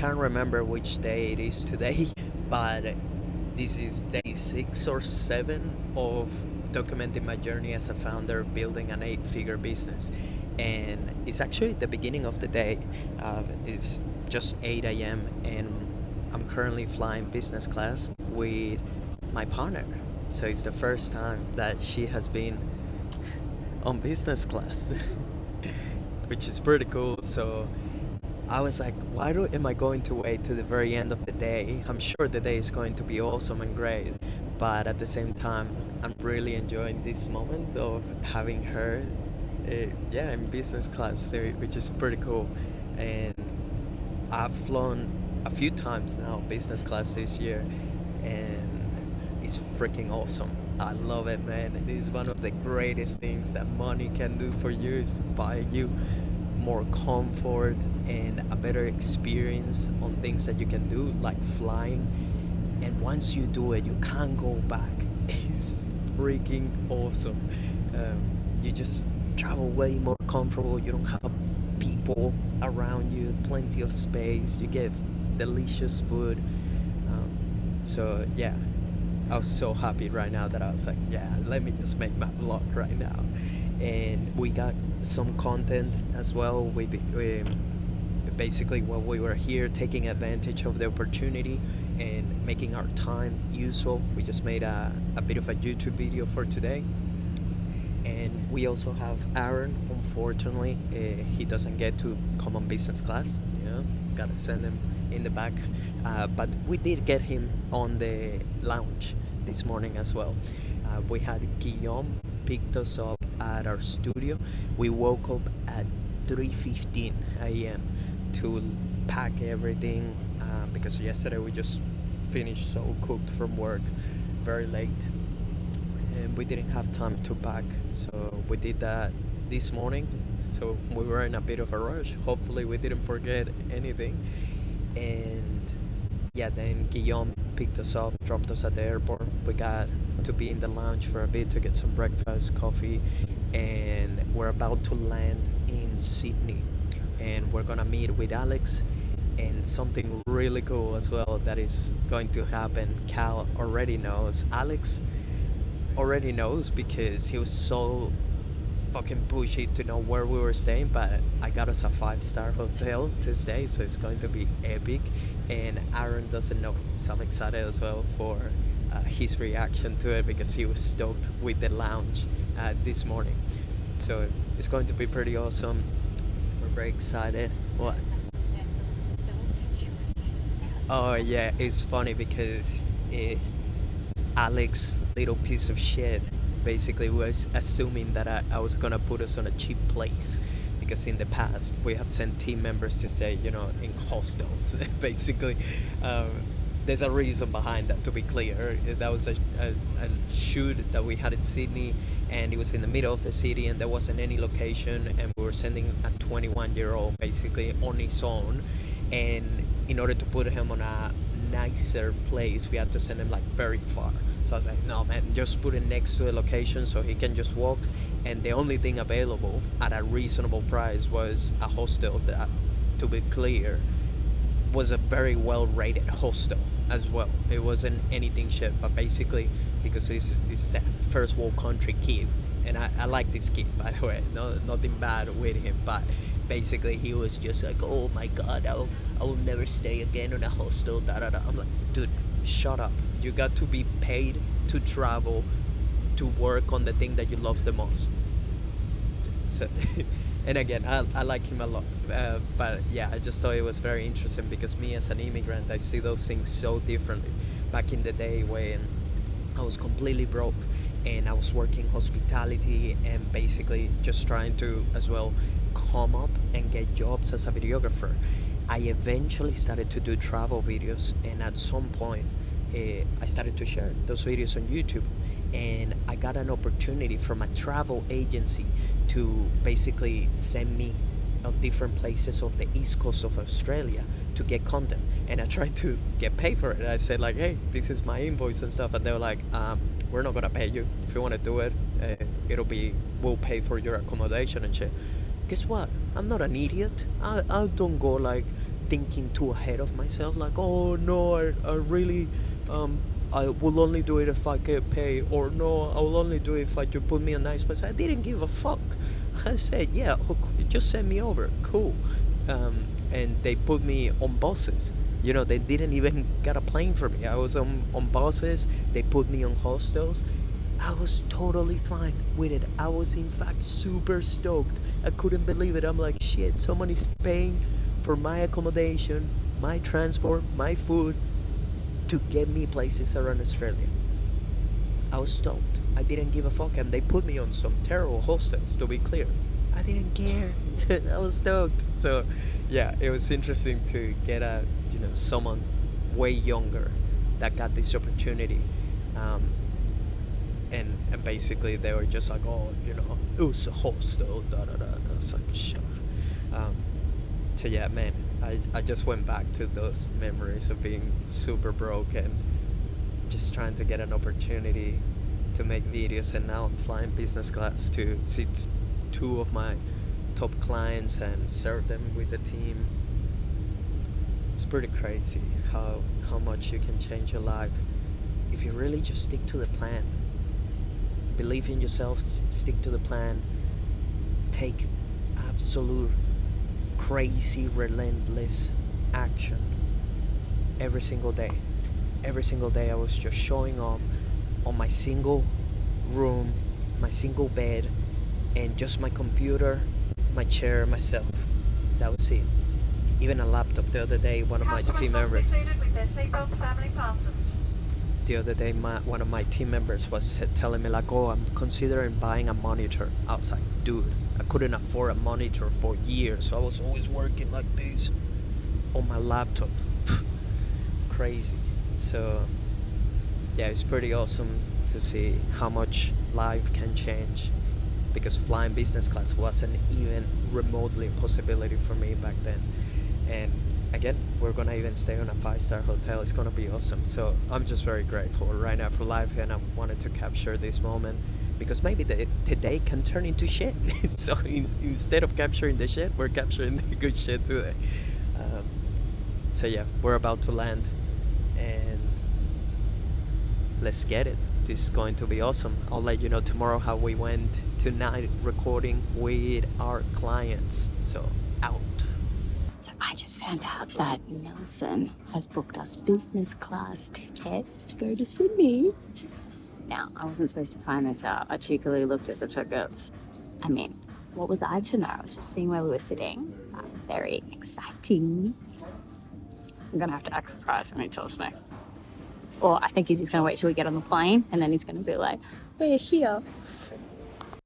can't remember which day it is today, but this is day 6 or 7 of documenting my journey as a founder building an 8-figure business. And it's actually the beginning of the day. It's just 8 a.m. and I'm currently flying business class with my partner. So it's the first time that she has been on business class, which is pretty cool. So I was like, am I going to wait to the very end of the day? I'm sure the day is going to be awesome and great, but at the same time, I'm really enjoying this moment of having her, in business class, which is pretty cool. And I've flown a few times now business class this year, and it's freaking awesome. I love it, man. This is one of the greatest things that money can do for you is buy you more comfort and a better experience on things that you can do, like flying. And once you do it, you can't go back. It's freaking awesome. You just travel way more comfortable. You don't have people around you, plenty of space. You get delicious food. So yeah, I was so happy right now that I was like, yeah, let me just make my vlog right now. And we got some content as well. We basically, while we were here, taking advantage of the opportunity and making our time useful. We just made a bit of a YouTube video for today. And we also have Aaron. Unfortunately, he doesn't get to come on business class. Gotta send him in the back. But we did get him on the lounge this morning as well. We had Guillaume picked us up at our studio. We woke up at 3:15 a.m. to pack everything because yesterday we just finished so cooked from work very late, and we didn't have time to pack, so we did that this morning. So we were in a bit of a rush. Hopefully we didn't forget anything. And yeah, then Guillaume picked us up, dropped us at the airport. We got to be in the lounge for a bit to get some breakfast, coffee, and we're about to land in Sydney. And we're gonna meet with Alex, and something really cool as well that is going to happen. Cal already knows. Alex already knows because he was so fucking pushy to know where we were staying, but I got us a 5-star hotel to stay, so it's going to be epic. And Aaron doesn't know, so I'm excited as well for his reaction to it because he was stoked with the lounge this morning. So it's going to be pretty awesome. We're very excited. What? Oh yeah, it's funny because Alex, little piece of shit, basically was assuming that I was gonna put us on a cheap place because in the past we have sent team members to stay, in hostels. Basically, there's a reason behind that. To be clear, that was a shoot that we had in Sydney, and it was in the middle of the city, and there wasn't any location, and we were sending a 21-year-old basically on his own, and in order to put him on a nicer place, we had to send him like very far. So I was like, no man, just put it next to a location so he can just walk. And the only thing available at a reasonable price was a hostel that, to be clear, was a very well rated hostel as well. It wasn't anything shit, but basically because this is a first world country kid, and I like this kid, by the way, nothing bad with him, but basically he was just like, oh my god, I will never stay again in a hostel, da da da. I'm like, dude, shut up. You got to be paid to travel, to work on the thing that you love the most. So, and again, I like him a lot, but yeah, I just thought it was very interesting because me as an immigrant, I see those things so differently. Back in the day when I was completely broke and I was working hospitality and basically just trying to as well come up and get jobs as a videographer, I eventually started to do travel videos, and at some point I started to share those videos on YouTube, and I got an opportunity from a travel agency to basically send me different places of the east coast of Australia to get content, and I tried to get paid for it. I said like, hey, this is my invoice and stuff, and they were like, we're not gonna pay you. If you want to do it, we'll pay for your accommodation and shit. Guess what? I'm not an idiot. I don't go like thinking too ahead of myself, like, oh no, I really, I will only do it if I get paid, or no, I will only do it if you put me in a nice place. I didn't give a fuck. I said, yeah, just send me over, cool. And they put me on buses. They didn't even get a plane for me. I was on buses. They put me on hostels. I was totally fine with it. I was, in fact, super stoked. I couldn't believe it. I'm like, shit, someone is paying for my accommodation, my transport, my food to get me places around Australia. I was stoked. I didn't give a fuck, and they put me on some terrible hostels, to be clear. I didn't care. I was stoked. So, yeah, it was interesting to get someone way younger that got this opportunity. And basically they were just like, oh, it was a hostel, da da da. I was like, sure. So yeah, man, I just went back to those memories of being super broke and just trying to get an opportunity to make videos, and now I'm flying business class to see two of my top clients and serve them with the team. It's pretty crazy how much you can change your life if you really just stick to the plan. Believe in yourself, stick to the plan, take absolute crazy relentless action every single day. Every single day I was just showing up on my single room, my single bed, and just my computer, my chair, myself. That was it. Even a laptop. The other day, one of my team members one of my team members was telling me, like, oh, I'm considering buying a monitor. I was like, dude, I couldn't afford a monitor for years, so I was always working like this on my laptop. Crazy. So yeah, it's pretty awesome to see how much life can change, because flying business class wasn't even remotely a possibility for me back then. And again, we're gonna even stay on a 5-star hotel. It's gonna be awesome. So I'm just very grateful right now for life, and I wanted to capture this moment because maybe the day can turn into shit. So instead of capturing the shit, we're capturing the good shit today. So yeah, we're about to land, and let's get it. This is going to be awesome. I'll let you know tomorrow how we went tonight recording with our clients. So out. So I just found out that Nelson has booked us business class tickets to go to Sydney. Now, I wasn't supposed to find this out. I cheekily looked at the tickets. I mean, what was I to know? I was just seeing where we were sitting. Very exciting. I'm going to have to act surprised when he tells me. Or I think he's just going to wait till we get on the plane, and then he's going to be like, we're here.